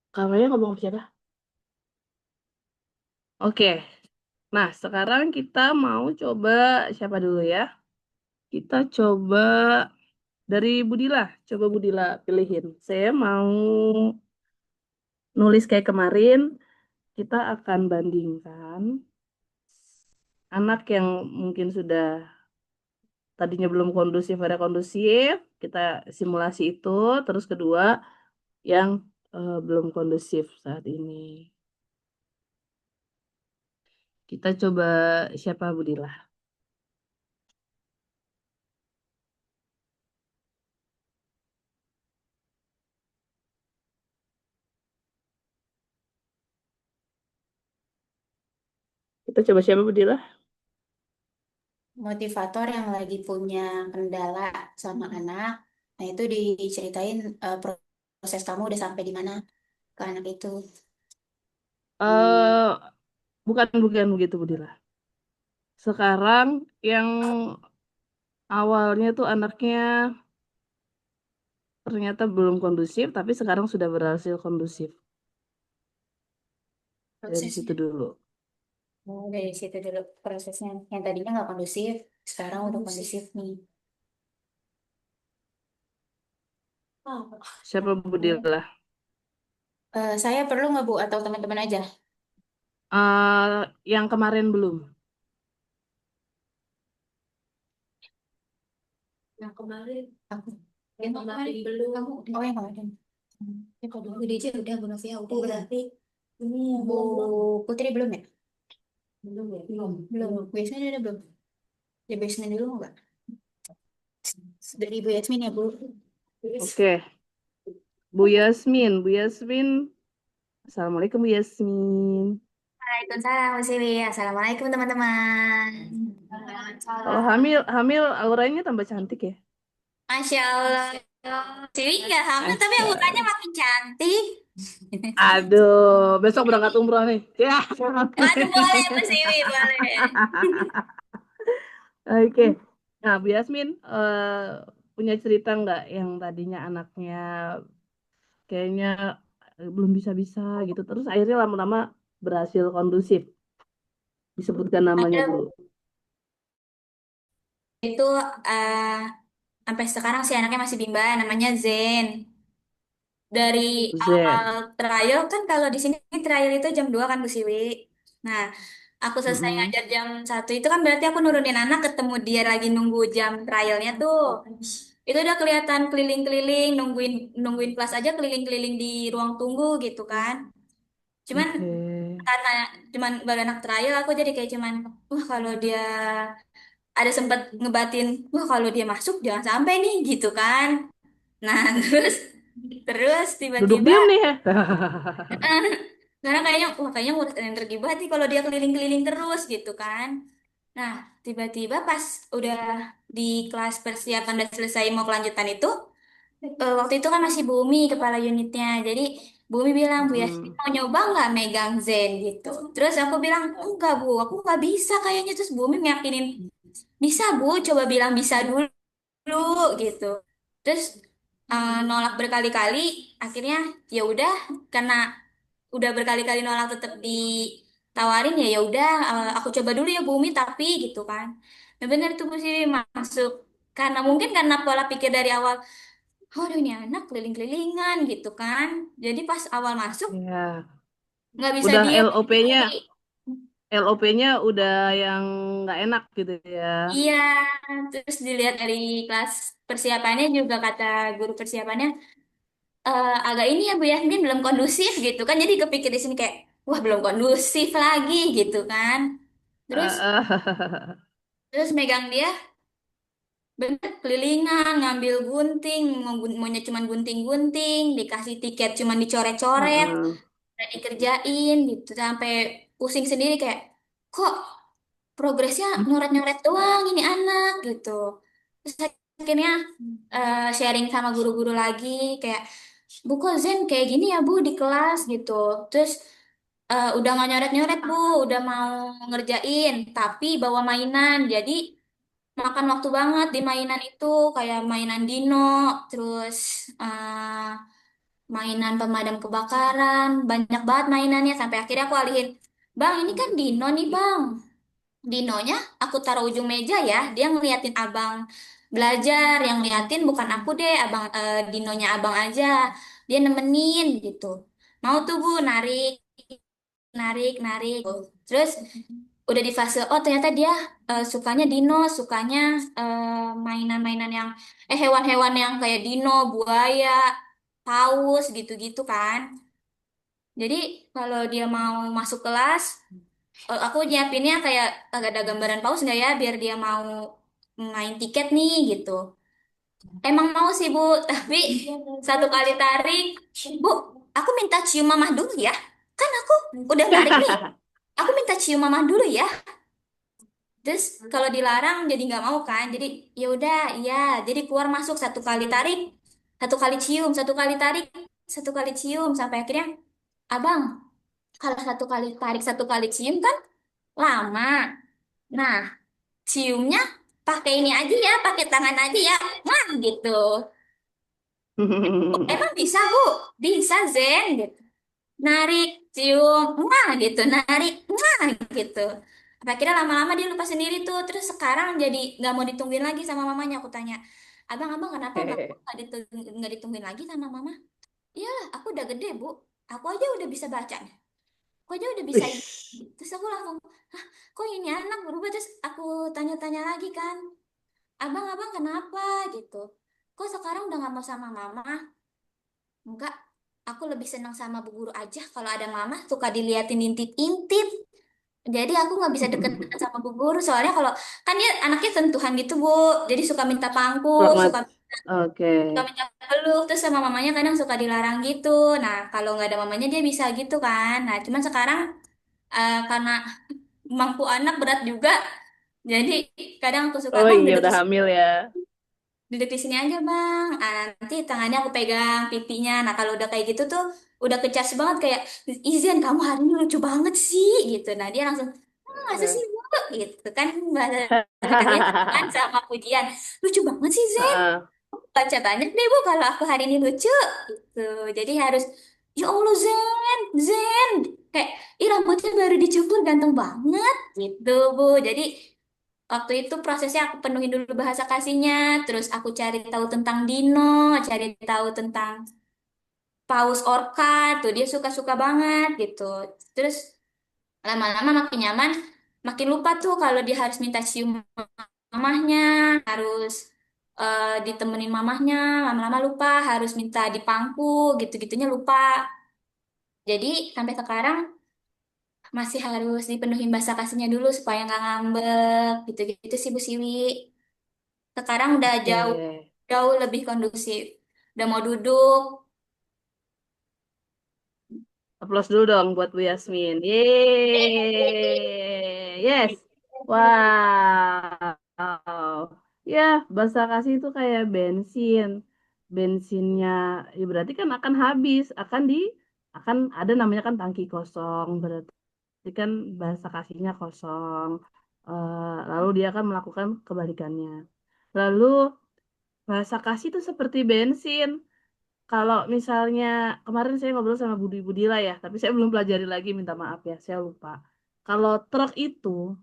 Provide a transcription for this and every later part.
Kamarnya ngomong apa siapa? Oke. Nah, sekarang kita mau coba siapa dulu ya? Kita coba dari Budila. Coba Budila pilihin. Saya mau nulis kayak kemarin. Kita akan bandingkan anak yang mungkin sudah tadinya belum kondusif, ada kondusif. Kita simulasi itu. Terus kedua, yang belum kondusif saat ini. Kita coba siapa Budila? Kita coba siapa Budila? Motivator yang lagi punya kendala sama anak. Nah, itu diceritain proses kamu udah sampai di mana ke anak itu. eh bukan begitu Budila. Sekarang yang awalnya tuh anaknya ternyata belum kondusif, tapi sekarang sudah berhasil kondusif. Dari situ Prosesnya. dulu. Oh, dari situ dulu prosesnya. Yang tadinya nggak kondusif, sekarang udah kondusif nih. Siapa Budila? Saya perlu nggak Bu atau teman-teman aja? Yang kemarin belum. Yang kemarin aku. Yang kemarin belum. Kamu, oh yang kemarin. Ya kalau Bu DJ udah, Bu Novia udah. Oh, berarti ini yang Bu Putri belum ya? Belum ya? Belum. Belum. Bu Yasmin ada belum? Ya Bu Yasmin dulu nggak? Dari Bu Yasmin ya Bu. Oke, Bu Yasmin. Bu Yasmin. Assalamualaikum Bu Yasmin. Waalaikumsalam, Bu Siwi. Assalamualaikum teman-teman. Kalau Waalaikumsalam. hamil, hamil auranya tambah cantik ya. Masya Allah. Siwi nggak hamil tapi auranya Asal. makin cantik. Aduh, besok berangkat umroh nih. Ya. Waduh boleh Bu Siwi, boleh. Oke. Nah, Bu Yasmin punya cerita nggak yang tadinya anaknya kayaknya belum bisa-bisa gitu. Terus akhirnya lama-lama berhasil kondusif. Disebutkan namanya Ada dulu. itu eh, sampai sekarang si anaknya masih bimbang, namanya Zen. Dari awal Zen. trial kan kalau di sini trial itu jam 2 kan Bu Siwi. Nah, aku selesai Mm-mm. ngajar jam 1 itu kan berarti aku nurunin anak ketemu dia lagi nunggu jam trialnya tuh. Itu udah kelihatan keliling-keliling, nungguin nungguin kelas aja keliling-keliling di ruang tunggu gitu kan. Cuman Oke. karena cuman baru anak trial aku jadi kayak cuman wah kalau dia ada sempat ngebatin wah kalau dia masuk jangan sampai nih gitu kan. Nah, terus Duduk tiba-tiba diam nih ya. karena kayaknya wah kayaknya ngurus energi banget nih kalau dia keliling-keliling terus gitu kan. Nah, tiba-tiba pas udah di kelas persiapan udah selesai mau kelanjutan itu, waktu itu kan masih Bumi kepala unitnya. Jadi Bumi bilang, Bu Yasmin Mm-mm. mau nyoba nggak megang Zen gitu. Terus aku bilang, enggak Bu, aku nggak bisa kayaknya. Terus Bumi ngiyakinin, bisa Bu, coba bilang bisa dulu gitu. Terus nolak berkali-kali, akhirnya ya udah karena udah berkali-kali nolak tetap ditawarin ya ya udah aku coba dulu ya Bumi tapi gitu kan. Nah bener tuh Bu Siri masuk karena mungkin karena pola pikir dari awal oh ini anak keliling-kelilingan gitu kan. Jadi pas awal masuk Ya. nggak bisa Udah diem. LOP-nya, LOP-nya udah yang nggak enak gitu ya. Iya, terus dilihat dari kelas persiapannya juga kata guru persiapannya agak ini ya Bu Yasmin belum kondusif gitu kan. Jadi kepikir di sini kayak wah belum kondusif lagi gitu kan. Terus terus megang dia bener kelilingan ngambil gunting maunya cuman gunting-gunting dikasih tiket cuman dicoret-coret Heeh. dan dikerjain gitu sampai pusing sendiri kayak kok progresnya nyoret-nyoret doang ini anak gitu. Terus akhirnya sharing sama guru-guru lagi kayak Bu kok Zen kayak gini ya Bu di kelas gitu. Terus udah nggak nyoret-nyoret Bu, udah mau ngerjain tapi bawa mainan. Jadi makan waktu banget di mainan itu kayak mainan Dino, terus mainan pemadam kebakaran, banyak banget mainannya sampai akhirnya aku alihin. Bang, ini kan Dino nih, Bang. Dinonya aku taruh ujung meja ya, dia ngeliatin abang belajar, yang ngeliatin bukan aku deh, abang Dinonya abang aja, dia nemenin gitu. Mau tuh Bu, narik, narik, narik. Terus udah di fase, oh ternyata dia sukanya Dino, sukanya mainan-mainan yang, hewan-hewan yang kayak Dino, buaya, paus gitu-gitu kan. Jadi kalau dia mau masuk kelas, aku nyiapinnya kayak agak ada gambaran paus nggak ya biar dia mau main tiket nih gitu. Emang mau sih Bu, tapi satu kali tarik, Bu, aku minta cium mamah dulu ya. Kan aku udah narik nih. Aku minta cium mamah dulu ya. Terus kalau dilarang jadi nggak mau kan. Jadi ya udah, iya. Jadi keluar masuk satu kali tarik, satu kali cium, satu kali tarik, satu kali cium sampai akhirnya, Abang, kalau satu kali tarik, satu kali cium kan lama. Nah, ciumnya pakai ini aja ya, pakai tangan aja ya. Wah, gitu. Emang bisa, Bu? Bisa, Zen, gitu. Narik, cium, wah, gitu. Narik, wah, gitu. Akhirnya lama-lama dia lupa sendiri tuh. Terus sekarang jadi nggak mau ditungguin lagi sama mamanya. Aku tanya, abang kenapa bang kok nggak ditungguin lagi sama mama? Iyalah, aku udah gede, Bu. Aku aja udah bisa baca. Aku aja udah bisa ini. Wih. Terus aku langsung, hah, kok ini anak berubah? Terus aku tanya-tanya lagi kan, abang kenapa gitu? Kok sekarang udah nggak mau sama mama? Enggak, aku lebih senang sama bu guru aja. Kalau ada mama suka diliatin intip-intip. Jadi aku nggak bisa deket-deket sama bu guru. Soalnya kalau kan dia anaknya sentuhan gitu bu. Jadi suka minta pangku, Peluk mat. suka Oke. suka minta peluk. Terus sama mamanya kadang suka dilarang gitu. Nah kalau nggak ada mamanya dia bisa gitu kan. Nah cuman sekarang karena mangku anak berat juga. Jadi kadang aku suka Oh bang iya duduk udah hamil ya. di sini aja bang. Nanti tangannya aku pegang pipinya. Nah kalau udah kayak gitu tuh udah kecas banget kayak izin kamu hari ini lucu banget sih gitu. Nah dia langsung masa sih bu gitu kan bahasa dekatnya gitu kan sama pujian lucu banget sih Zen. Heeh. Baca banyak deh bu kalau aku hari ini lucu gitu. Jadi harus ya Allah Zen, Zen kayak ih rambutnya baru dicukur ganteng banget gitu bu. Jadi waktu itu prosesnya aku penuhin dulu bahasa kasihnya, terus aku cari tahu tentang Dino, cari tahu tentang Paus Orca, tuh dia suka-suka banget gitu. Terus lama-lama makin nyaman, makin lupa tuh kalau dia harus minta cium mamahnya, harus ditemenin mamahnya, lama-lama lupa, harus minta dipangku, gitu-gitunya lupa. Jadi sampai sekarang masih harus dipenuhin bahasa kasihnya dulu supaya nggak ngambek, gitu-gitu sih Bu Siwi. Sekarang udah jauh Oke. jauh lebih kondusif. Udah mau duduk. Aplaus dulu dong buat Bu Yasmin. Yeay. Yes. Wow. Ya, basa kasih itu kayak bensin. Bensinnya, ya berarti kan akan habis, akan ada namanya kan tangki kosong. Berarti kan basa kasihnya kosong. Lalu dia akan melakukan kebalikannya. Lalu bahasa kasih itu seperti bensin. Kalau misalnya kemarin saya ngobrol sama Budi Budila ya, tapi saya belum pelajari lagi, minta maaf ya, saya lupa. Kalau truk itu,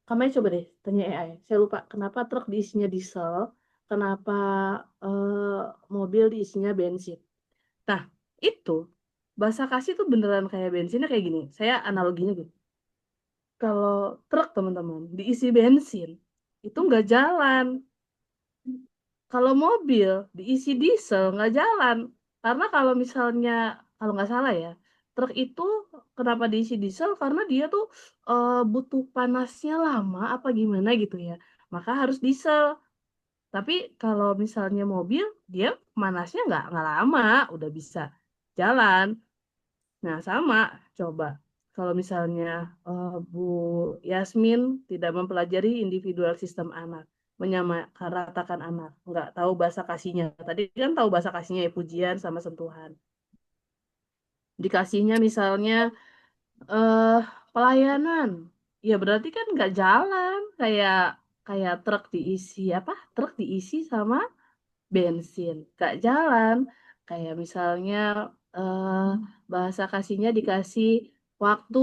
kamu coba deh tanya AI. Saya lupa kenapa truk diisinya diesel, kenapa mobil diisinya bensin. Nah, itu bahasa kasih tuh beneran kayak bensinnya kayak gini. Saya analoginya gitu. Kalau truk teman-teman diisi bensin, itu nggak jalan. Kalau mobil diisi diesel nggak jalan. Karena kalau misalnya, kalau nggak salah ya, truk itu kenapa diisi diesel? Karena dia tuh butuh panasnya lama apa gimana gitu ya. Maka harus diesel. Tapi kalau misalnya mobil, dia panasnya nggak lama, udah bisa jalan. Nah, sama, coba. Kalau misalnya Bu Yasmin tidak mempelajari individual sistem anak, menyamaratakan anak, nggak tahu bahasa kasihnya. Tadi kan tahu bahasa kasihnya ya, pujian sama sentuhan. Dikasihnya misalnya eh pelayanan, ya berarti kan nggak jalan. Kayak kayak truk diisi apa? Truk diisi sama bensin, nggak jalan. Kayak misalnya eh, bahasa kasihnya dikasih waktu.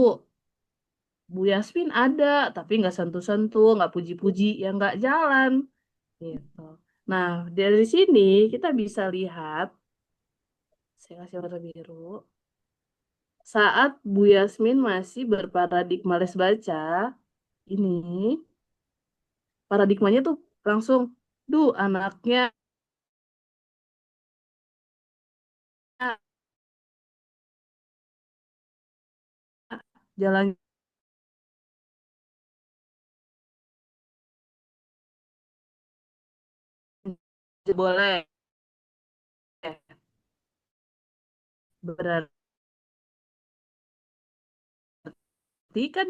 Bu Yasmin ada, tapi nggak sentuh-sentuh, nggak puji-puji, ya nggak jalan. Gitu. Nah, dari sini kita bisa lihat, saya kasih warna biru, saat Bu Yasmin masih berparadigma les baca, ini paradigmanya tuh langsung, duh anaknya jalan boleh. Berarti kan